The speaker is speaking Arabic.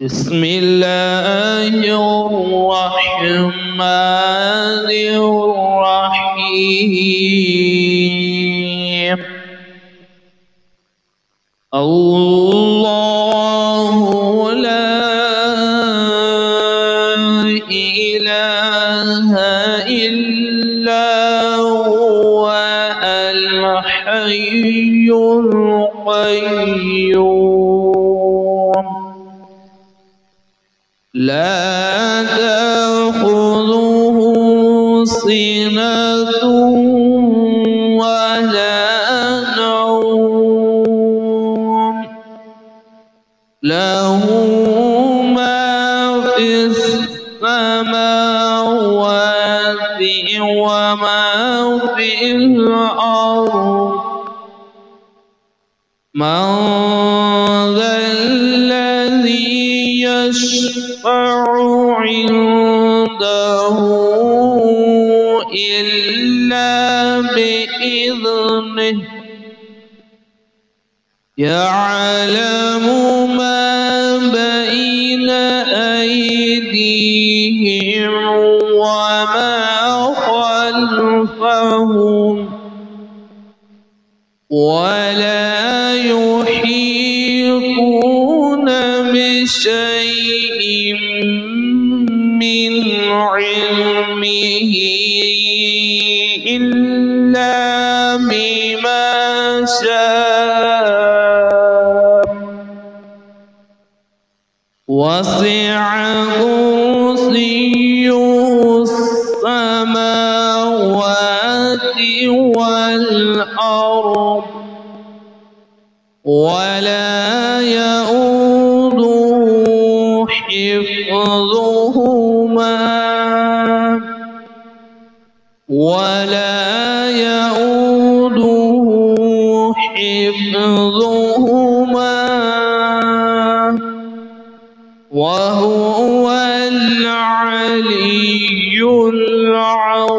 بسم الله الرحمن الرحيم. الله لا إله إلا هو الحي القيوم لا تأخذه سنة ولا نوم له ما في السماوات وما في الأرض من ذا الذي يشفع عنده إلا بإذنه يعلم ما بين أيديهم وما خلفهم ولا يحيطون بشيء من علمه إلا بما شاء وسع كرسيه السماوات والأرض ولا يؤوده حفظهما وهو العلي العظيم.